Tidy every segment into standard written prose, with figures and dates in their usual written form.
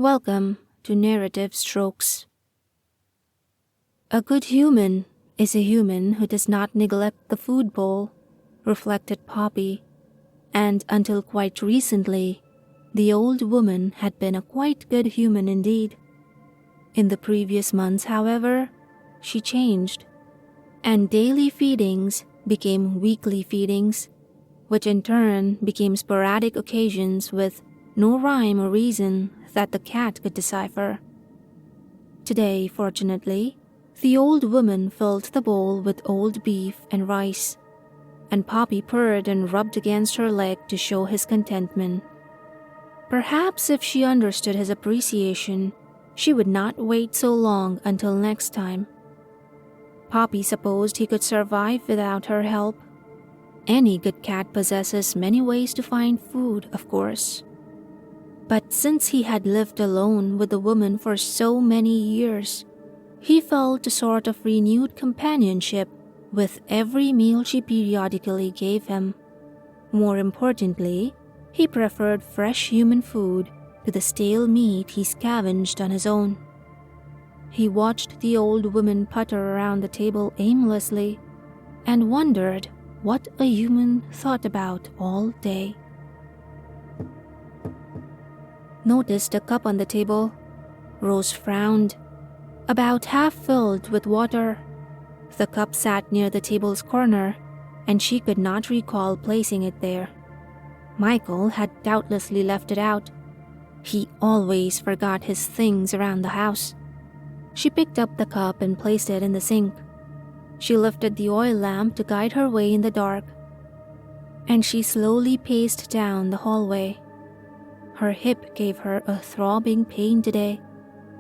Welcome to Narrative Strokes. A good human is a human who does not neglect the food bowl, reflected Poppy, and until quite recently, the old woman had been a quite good human indeed. In the previous months, however, she changed, and daily feedings became weekly feedings, which in turn became sporadic occasions with no rhyme or reason that the cat could decipher. Today, fortunately, the old woman filled the bowl with old beef and rice, and Poppy purred and rubbed against her leg to show his contentment. Perhaps if she understood his appreciation, she would not wait so long until next time. Poppy supposed he could survive without her help. Any good cat possesses many ways to find food, of course. But since he had lived alone with the woman for so many years, he felt a sort of renewed companionship with every meal she periodically gave him. More importantly, he preferred fresh human food to the stale meat he scavenged on his own. He watched the old woman putter around the table aimlessly and wondered what a human thought about all day. Noticed a cup on the table. Rose frowned. About half filled with water. The cup sat near the table's corner, and she could not recall placing it there. Michael had doubtlessly left it out. He always forgot his things around the house. She picked up the cup and placed it in the sink. She lifted the oil lamp to guide her way in the dark, and she slowly paced down the hallway. Her hip gave her a throbbing pain today,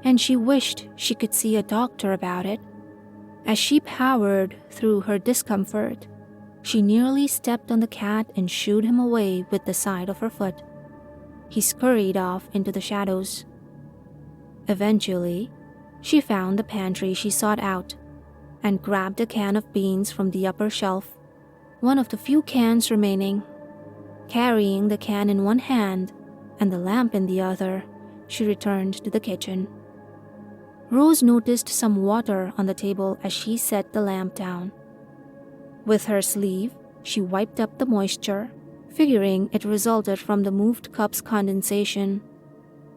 and she wished she could see a doctor about it. As she powered through her discomfort, she nearly stepped on the cat and shooed him away with the side of her foot. He scurried off into the shadows. Eventually, she found the pantry she sought out and grabbed a can of beans from the upper shelf, one of the few cans remaining. Carrying the can in one hand and the lamp in the other, she returned to the kitchen. Rose noticed some water on the table as she set the lamp down. With her sleeve, she wiped up the moisture, figuring it resulted from the moved cup's condensation.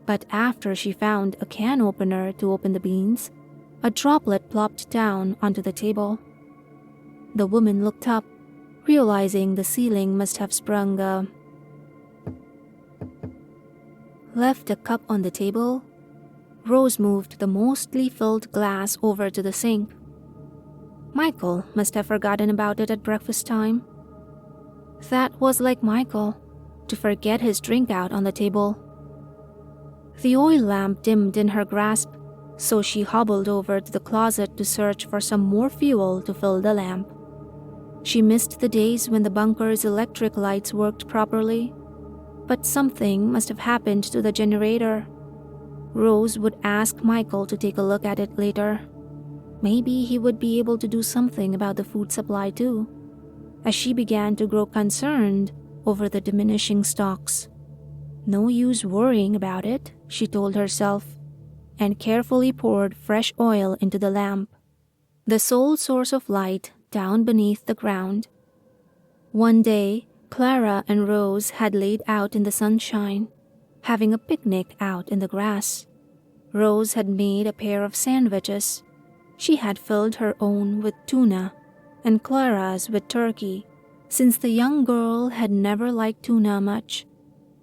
But after she found a can opener to open the beans, a droplet plopped down onto the table. The woman looked up, realizing the ceiling must have sprung Left a cup on the table. Rose moved the mostly filled glass over to the sink. Michael must have forgotten about it at breakfast time. That was like Michael, to forget his drink out on the table. The oil lamp dimmed in her grasp, so she hobbled over to the closet to search for some more fuel to fill the lamp. She missed the days when the bunker's electric lights worked properly, but something must have happened to the generator. Rose would ask Michael to take a look at it later. Maybe he would be able to do something about the food supply too, as she began to grow concerned over the diminishing stocks. No use worrying about it, she told herself, and carefully poured fresh oil into the lamp, the sole source of light down beneath the ground. One day, Clara and Rose had laid out in the sunshine, having a picnic out in the grass. Rose had made a pair of sandwiches. She had filled her own with tuna and Clara's with turkey, since the young girl had never liked tuna much,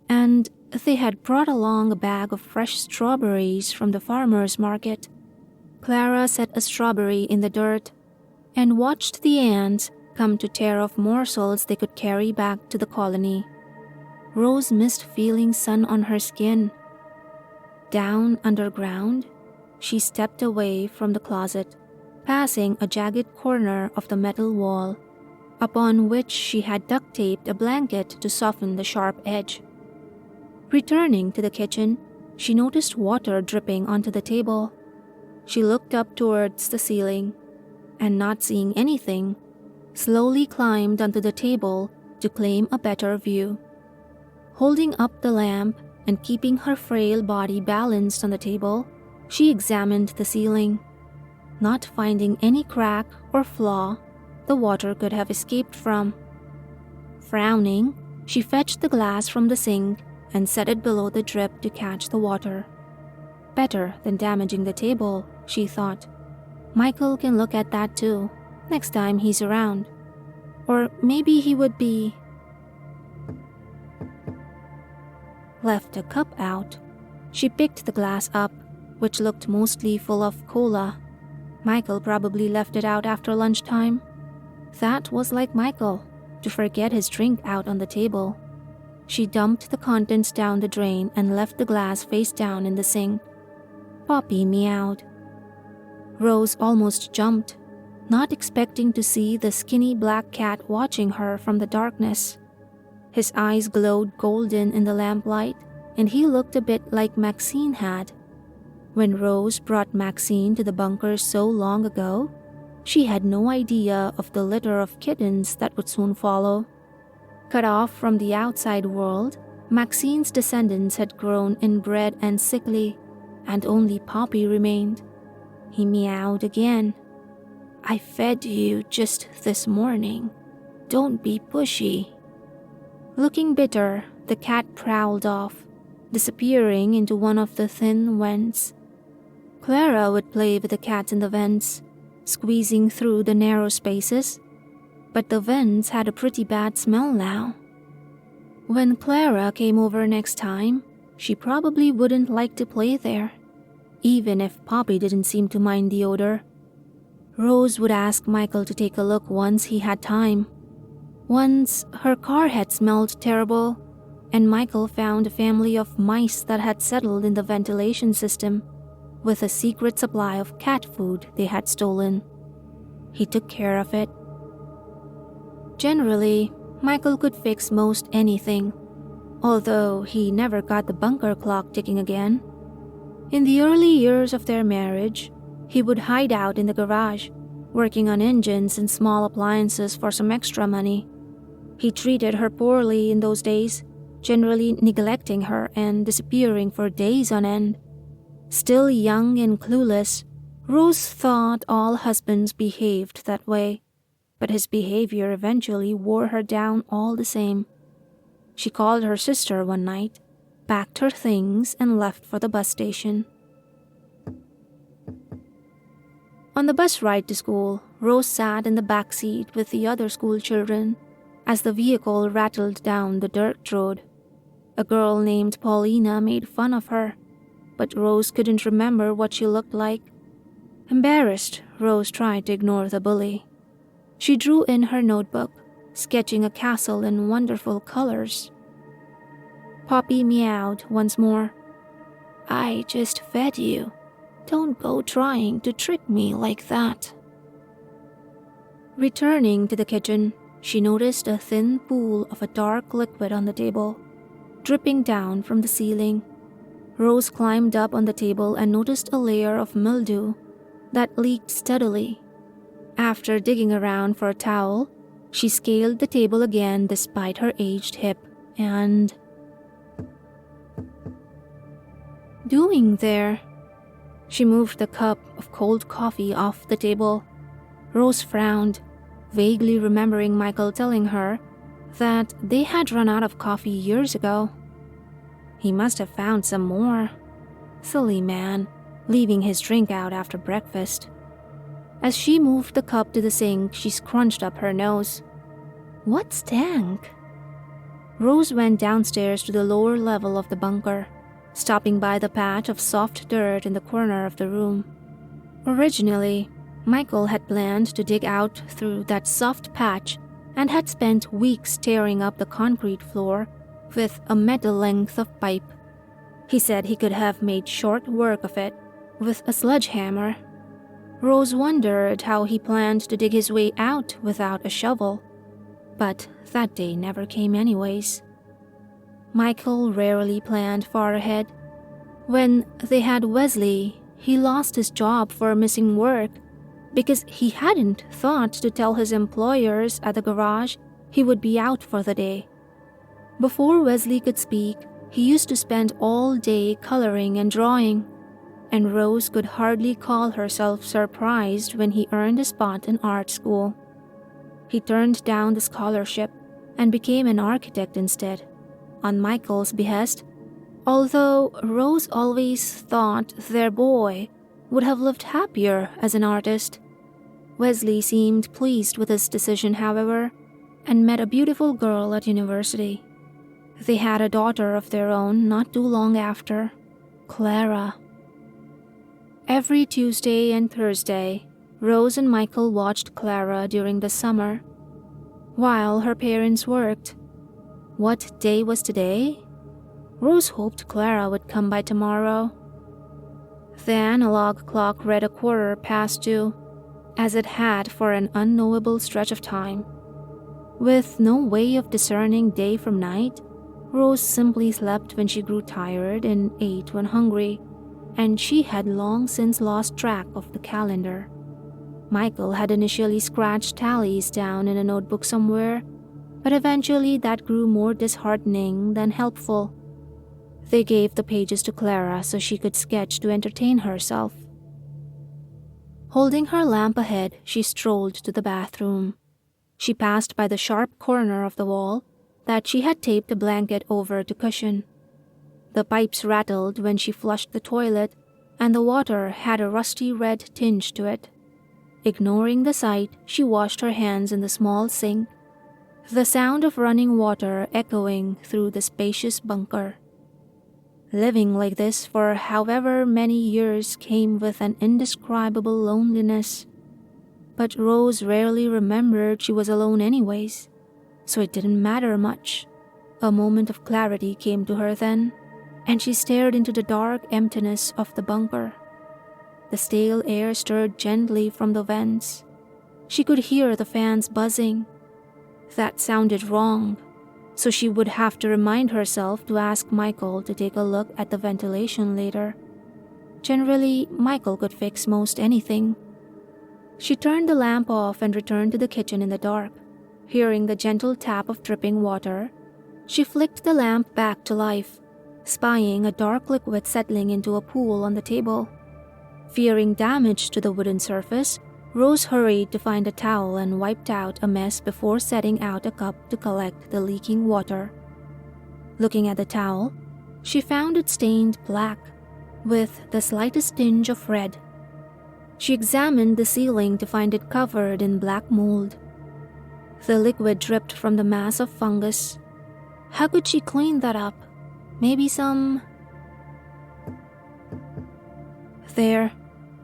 and they had brought along a bag of fresh strawberries from the farmer's market. Clara set a strawberry in the dirt and watched the ants come to tear off morsels they could carry back to the colony. Rose missed feeling sun on her skin. Down underground, she stepped away from the closet, passing a jagged corner of the metal wall, upon which she had duct taped a blanket to soften the sharp edge. Returning to the kitchen, she noticed water dripping onto the table. She looked up towards the ceiling, and not seeing anything, slowly climbed onto the table to claim a better view. Holding up the lamp, and keeping her frail body balanced on the table, she examined the ceiling. Not finding any crack or flaw the water could have escaped from. Frowning, she fetched the glass from the sink and set it below the drip to catch the water. Better than damaging the table, she thought. Michael can look at that too, next time he's around. Or maybe he would be... Left a cup out. She picked the glass up, which looked mostly full of cola. Michael probably left it out after lunchtime. That was like Michael, to forget his drink out on the table. She dumped the contents down the drain and left the glass face down in the sink. Poppy meowed. Rose almost jumped, not expecting to see the skinny black cat watching her from the darkness. His eyes glowed golden in the lamplight, and he looked a bit like Maxine had. When Rose brought Maxine to the bunker so long ago, she had no idea of the litter of kittens that would soon follow. Cut off from the outside world, Maxine's descendants had grown inbred and sickly, and only Poppy remained. He meowed again. "I fed you just this morning. Don't be pushy." Looking bitter, the cat prowled off, disappearing into one of the thin vents. Clara would play with the cat in the vents, squeezing through the narrow spaces, but the vents had a pretty bad smell now. When Clara came over next time, she probably wouldn't like to play there, even if Poppy didn't seem to mind the odor. Rose would ask Michael to take a look once he had time. Once, her car had smelled terrible, and Michael found a family of mice that had settled in the ventilation system, with a secret supply of cat food they had stolen. He took care of it. Generally, Michael could fix most anything, although he never got the bunker clock ticking again. In the early years of their marriage, he would hide out in the garage, working on engines and small appliances for some extra money. He treated her poorly in those days, generally neglecting her and disappearing for days on end. Still young and clueless, Rose thought all husbands behaved that way, but his behavior eventually wore her down all the same. She called her sister one night, packed her things, and left for the bus station. On the bus ride to school, Rose sat in the back seat with the other school children as the vehicle rattled down the dirt road. A girl named Paulina made fun of her, but Rose couldn't remember what she looked like. Embarrassed, Rose tried to ignore the bully. She drew in her notebook, sketching a castle in wonderful colors. Poppy meowed once more. "I just fed you. Don't go trying to trick me like that." Returning to the kitchen, she noticed a thin pool of a dark liquid on the table, dripping down from the ceiling. Rose climbed up on the table and noticed a layer of mildew that leaked steadily. After digging around for a towel, she scaled the table again despite her aged hip and... "Doing there?" She moved the cup of cold coffee off the table. Rose frowned, vaguely remembering Michael telling her that they had run out of coffee years ago. He must have found some more. Silly man, leaving his drink out after breakfast. As she moved the cup to the sink, she scrunched up her nose. What stank? Rose went downstairs to the lower level of the bunker, stopping by the patch of soft dirt in the corner of the room. Originally, Michael had planned to dig out through that soft patch and had spent weeks tearing up the concrete floor with a metal length of pipe. He said he could have made short work of it with a sledgehammer. Rose wondered how he planned to dig his way out without a shovel, but that day never came anyways. Michael rarely planned far ahead. When they had Wesley, he lost his job for missing work because he hadn't thought to tell his employers at the garage he would be out for the day. Before Wesley could speak, He used to spend all day coloring and drawing, and Rose could hardly call herself surprised when he earned a spot in art school. He turned down the scholarship and became an architect instead, on Michael's behest, although Rose always thought their boy would have lived happier as an artist. Wesley seemed pleased with his decision, however, and met a beautiful girl at university. They had a daughter of their own not too long after, Clara. Every Tuesday and Thursday, Rose and Michael watched Clara during the summer, while her parents worked. What day was today? Rose hoped Clara would come by tomorrow. The analog clock read 2:15, as it had for an unknowable stretch of time. With no way of discerning day from night, Rose simply slept when she grew tired and ate when hungry, and she had long since lost track of the calendar. Michael had initially scratched tallies down in a notebook somewhere, but eventually that grew more disheartening than helpful. They gave the pages to Clara so she could sketch to entertain herself. Holding her lamp ahead, she strolled to the bathroom. She passed by the sharp corner of the wall that she had taped a blanket over to cushion. The pipes rattled when she flushed the toilet, and the water had a rusty red tinge to it. Ignoring the sight, she washed her hands in the small sink, the sound of running water echoing through the spacious bunker. Living like this for however many years came with an indescribable loneliness. But Rose rarely remembered she was alone anyways, so it didn't matter much. A moment of clarity came to her then, and she stared into the dark emptiness of the bunker. The stale air stirred gently from the vents. She could hear the fans buzzing. That sounded wrong, so she would have to remind herself to ask Michael to take a look at the ventilation later. Generally, Michael could fix most anything. She turned the lamp off and returned to the kitchen in the dark. Hearing the gentle tap of dripping water, she flicked the lamp back to life, spying a dark liquid settling into a pool on the table. Fearing damage to the wooden surface, Rose hurried to find a towel and wiped out a mess before setting out a cup to collect the leaking water. Looking at the towel, she found it stained black, with the slightest tinge of red. She examined the ceiling to find it covered in black mold. The liquid dripped from the mass of fungus. How could she clean that up? Maybe some... There.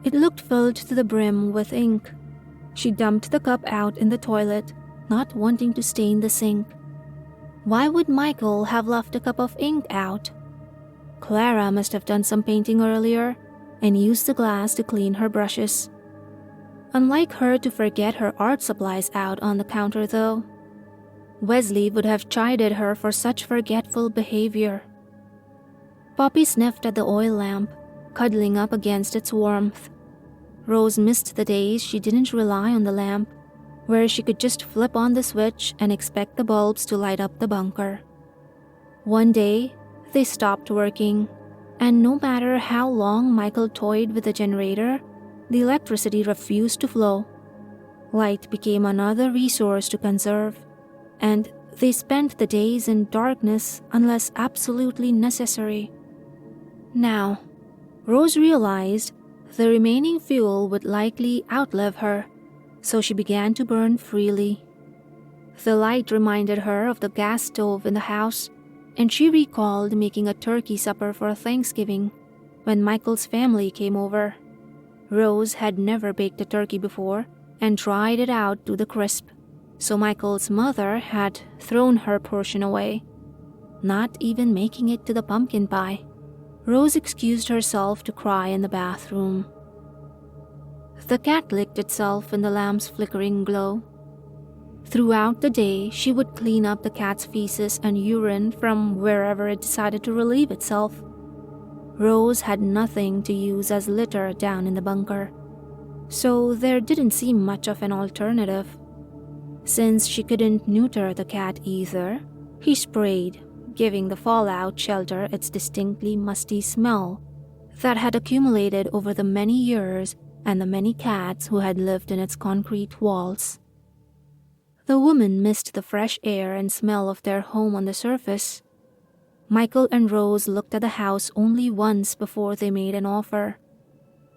It looked filled to the brim with ink. She dumped the cup out in the toilet, not wanting to stain the sink. Why would Michael have left a cup of ink out? Clara must have done some painting earlier and used the glass to clean her brushes. Unlike her to forget her art supplies out on the counter though. Wesley would have chided her for such forgetful behavior. Poppy sniffed at the oil lamp, cuddling up against its warmth. Rose missed the days she didn't rely on the lamp, where she could just flip on the switch and expect the bulbs to light up the bunker. One day, they stopped working, and no matter how long Michael toyed with the generator, the electricity refused to flow. Light became another resource to conserve, and they spent the days in darkness unless absolutely necessary. Now, Rose realized the remaining fuel would likely outlive her, so she began to burn freely. The light reminded her of the gas stove in the house, and she recalled making a turkey supper for Thanksgiving when Michael's family came over. Rose had never baked a turkey before and dried it out to the crisp, so Michael's mother had thrown her portion away, not even making it to the pumpkin pie. Rose excused herself to cry in the bathroom. The cat licked itself in the lamp's flickering glow. Throughout the day, she would clean up the cat's feces and urine from wherever it decided to relieve itself. Rose had nothing to use as litter down in the bunker, so there didn't seem much of an alternative. Since she couldn't neuter the cat either, he sprayed, giving the fallout shelter its distinctly musty smell that had accumulated over the many years and the many cats who had lived in its concrete walls. The woman missed the fresh air and smell of their home on the surface. Michael and Rose looked at the house only once before they made an offer.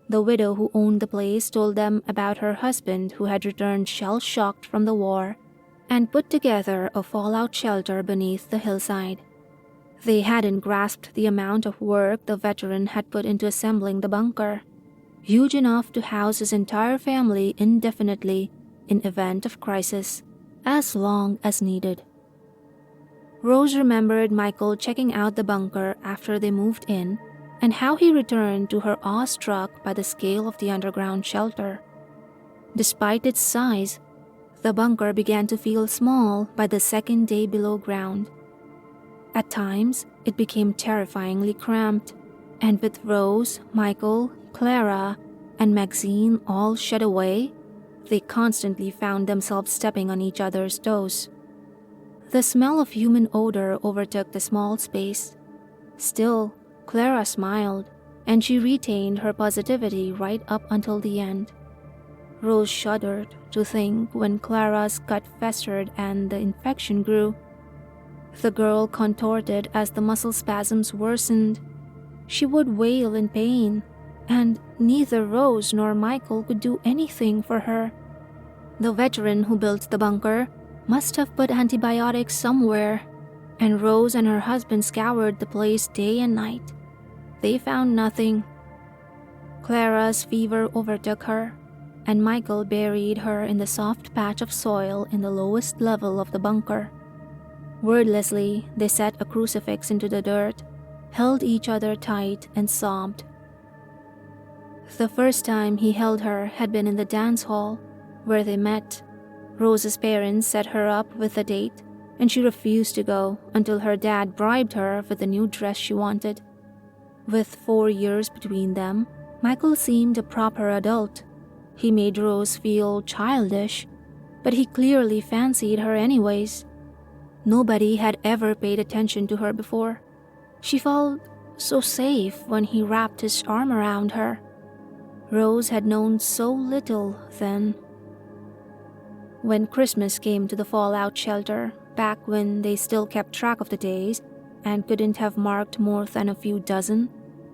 The widow who owned the place told them about her husband who had returned shell-shocked from the war and put together a fallout shelter beneath the hillside. They hadn't grasped the amount of work the veteran had put into assembling the bunker, huge enough to house his entire family indefinitely in event of crisis, as long as needed. Rose remembered Michael checking out the bunker after they moved in and how he returned to her awestruck by the scale of the underground shelter. Despite its size, the bunker began to feel small by the second day below ground. At times, it became terrifyingly cramped, and with Rose, Michael, Clara, and Maxine all shut away, they constantly found themselves stepping on each other's toes. The smell of human odor overtook the small space. Still, Clara smiled, and she retained her positivity right up until the end. Rose shuddered to think when Clara's cut festered and the infection grew. The girl contorted as the muscle spasms worsened. She would wail in pain, and neither Rose nor Michael could do anything for her. The veteran who built the bunker must have put antibiotics somewhere, and Rose and her husband scoured the place day and night. They found nothing. Clara's fever overtook her, and Michael buried her in the soft patch of soil in the lowest level of the bunker. Wordlessly, they set a crucifix into the dirt, held each other tight, and sobbed. The first time he held her had been in the dance hall, where they met. Rose's parents set her up with a date, and she refused to go until her dad bribed her with the new dress she wanted. With 4 years between them, Michael seemed a proper adult. He made Rose feel childish, but he clearly fancied her anyways. Nobody had ever paid attention to her before. She felt so safe when he wrapped his arm around her. Rose had known so little then. When Christmas came to the fallout shelter, back when they still kept track of the days and couldn't have marked more than a few dozen,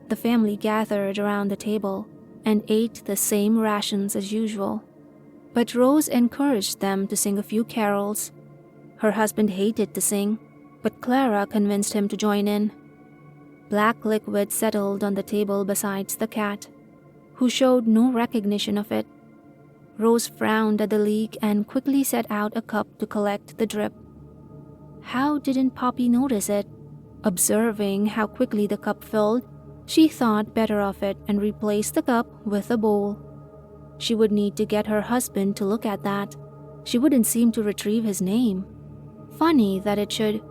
the family gathered around the table and ate the same rations as usual. But Rose encouraged them to sing a few carols. Her husband hated to sing, but Clara convinced him to join in. Black liquid settled on the table besides the cat, who showed no recognition of it. Rose frowned at the leak and quickly set out a cup to collect the drip. How didn't Poppy notice it? Observing how quickly the cup filled, she thought better of it and replaced the cup with a bowl. She would need to get her husband to look at that. She wouldn't seem to retrieve his name. Funny that it should.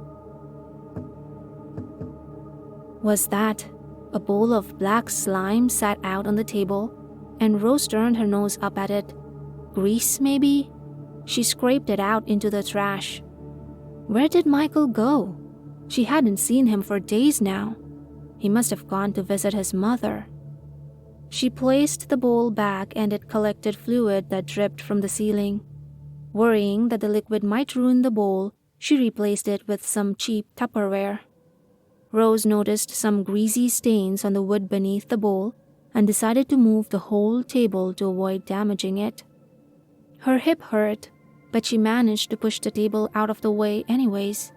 Was that? A bowl of black slime sat out on the table, and Rose turned her nose up at it. Grease, maybe? She scraped it out into the trash. Where did Michael go? She hadn't seen him for days now. He must have gone to visit his mother. She placed the bowl back and it collected fluid that dripped from the ceiling. Worrying that the liquid might ruin the bowl, she replaced it with some cheap Tupperware. Rose noticed some greasy stains on the wood beneath the bowl and decided to move the whole table to avoid damaging it. Her hip hurt, but she managed to push the table out of the way anyways.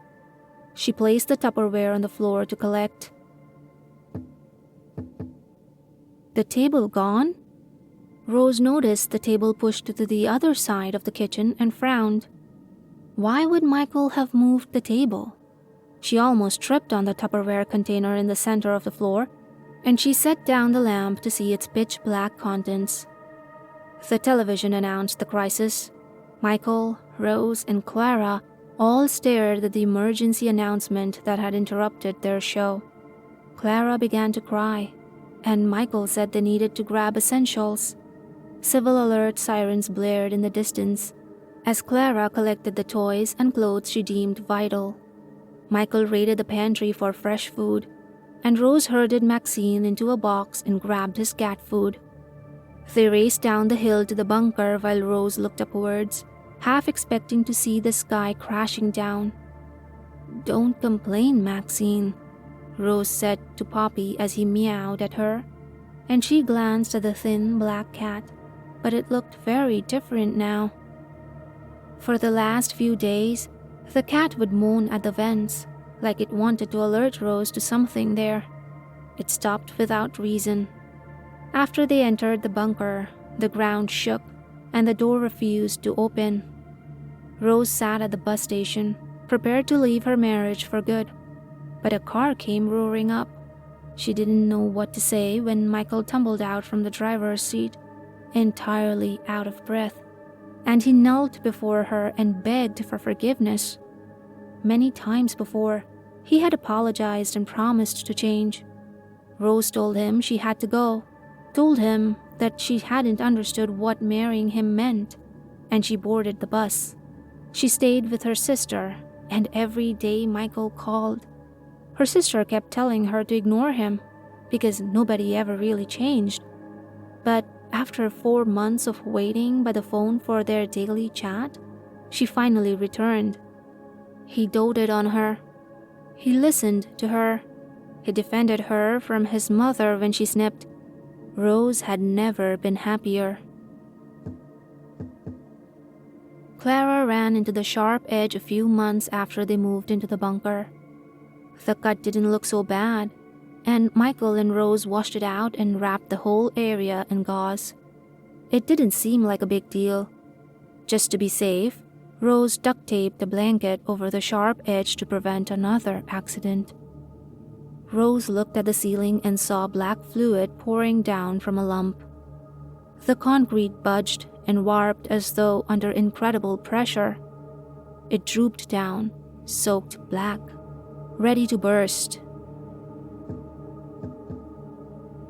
She placed the Tupperware on the floor to collect. The table gone? Rose noticed the table pushed to the other side of the kitchen and frowned. Why would Michael have moved the table? She almost tripped on the Tupperware container in the center of the floor, and she set down the lamp to see its pitch-black contents. The television announced the crisis. Michael, Rose, and Clara all stared at the emergency announcement that had interrupted their show. Clara began to cry, and Michael said they needed to grab essentials. Civil alert sirens blared in the distance as Clara collected the toys and clothes she deemed vital. Michael raided the pantry for fresh food, and Rose herded Maxine into a box and grabbed his cat food. They raced down the hill to the bunker while Rose looked upwards, half expecting to see the sky crashing down. "Don't complain, Maxine," Rose said to Poppy as he meowed at her, and she glanced at the thin black cat, but it looked very different now. For the last few days, the cat would moan at the vents, like it wanted to alert Rose to something there. It stopped without reason. After they entered the bunker, the ground shook and the door refused to open. Rose sat at the bus station, prepared to leave her marriage for good, but a car came roaring up. She didn't know what to say when Michael tumbled out from the driver's seat, entirely out of breath, and he knelt before her and begged for forgiveness. Many times before, he had apologized and promised to change. Rose told him she had to go, told him that she hadn't understood what marrying him meant, and she boarded the bus. She stayed with her sister, and every day Michael called. Her sister kept telling her to ignore him, because nobody ever really changed. But after 4 months of waiting by the phone for their daily chat, she finally returned. He doted on her. He listened to her. He defended her from his mother when she snipped. Rose had never been happier. Clara ran into the sharp edge a few months after they moved into the bunker. The cut didn't look so bad, and Michael and Rose washed it out and wrapped the whole area in gauze. It didn't seem like a big deal. Just to be safe, Rose duct taped a blanket over the sharp edge to prevent another accident. Rose looked at the ceiling and saw black fluid pouring down from a lump. The concrete budged and warped as though under incredible pressure. It drooped down, soaked black, ready to burst.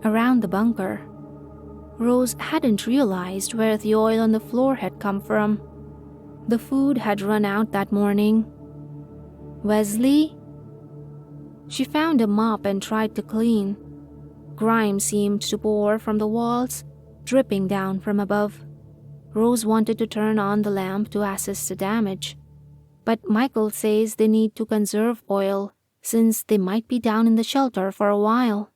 Around the bunker, Rose hadn't realized where the oil on the floor had come from. The food had run out that morning. "Wesley?" She found a mop and tried to clean. Grime seemed to pour from the walls, dripping down from above. Rose wanted to turn on the lamp to assess the damage, but Michael says they need to conserve oil since they might be down in the shelter for a while.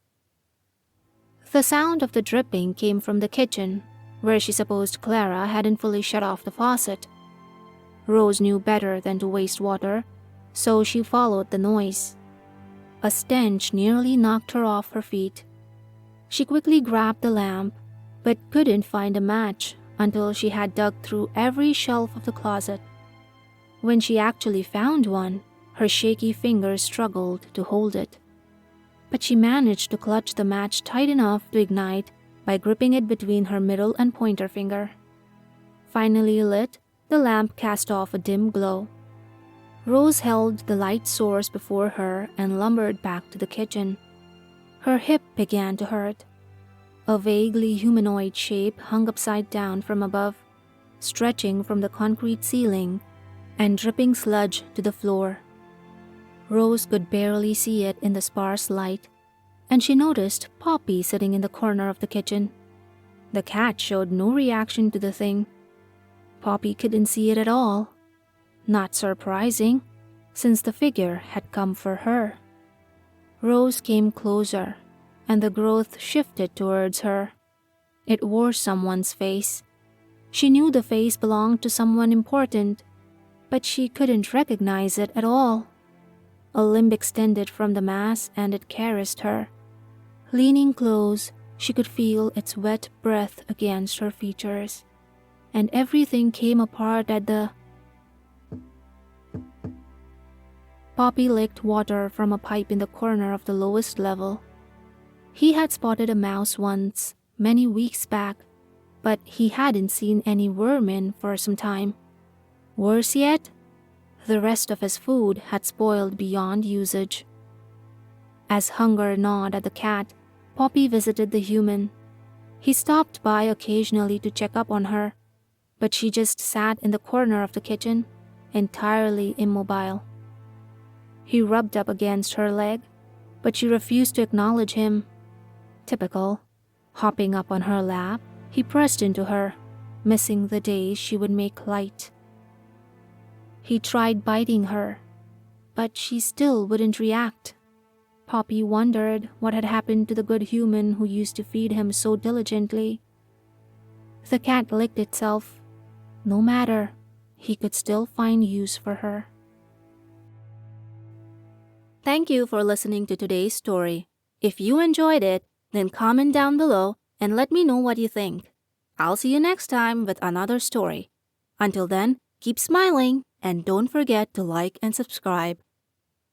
The sound of the dripping came from the kitchen, where she supposed Clara hadn't fully shut off the faucet. Rose knew better than to waste water, so she followed the noise. A stench nearly knocked her off her feet. She quickly grabbed the lamp, but couldn't find a match until she had dug through every shelf of the closet. When she actually found one, her shaky fingers struggled to hold it. But she managed to clutch the match tight enough to ignite by gripping it between her middle and pointer finger. Finally lit, the lamp cast off a dim glow. Rose held the light source before her and lumbered back to the kitchen. Her hip began to hurt. A vaguely humanoid shape hung upside down from above, stretching from the concrete ceiling and dripping sludge to the floor. Rose could barely see it in the sparse light, and she noticed Poppy sitting in the corner of the kitchen. The cat showed no reaction to the thing. Poppy couldn't see it at all. Not surprising, since the figure had come for her. Rose came closer, and the growth shifted towards her. It wore someone's face. She knew the face belonged to someone important, but she couldn't recognize it at all. A limb extended from the mass and it caressed her. Leaning close, she could feel its wet breath against her features, and everything came apart at the... Poppy licked water from a pipe in the corner of the lowest level. He had spotted a mouse once, many weeks back, but he hadn't seen any vermin for some time. Worse yet, the rest of his food had spoiled beyond usage. As hunger gnawed at the cat, Poppy visited the human. He stopped by occasionally to check up on her, but she just sat in the corner of the kitchen, entirely immobile. He rubbed up against her leg, but she refused to acknowledge him. Typical. Hopping up on her lap, he pressed into her, missing the days she would make light. He tried biting her, but she still wouldn't react. Poppy wondered what had happened to the good human who used to feed him so diligently. The cat licked itself. No matter, he could still find use for her. Thank you for listening to today's story. If you enjoyed it, then comment down below and let me know what you think. I'll see you next time with another story. Until then, keep smiling and don't forget to like and subscribe.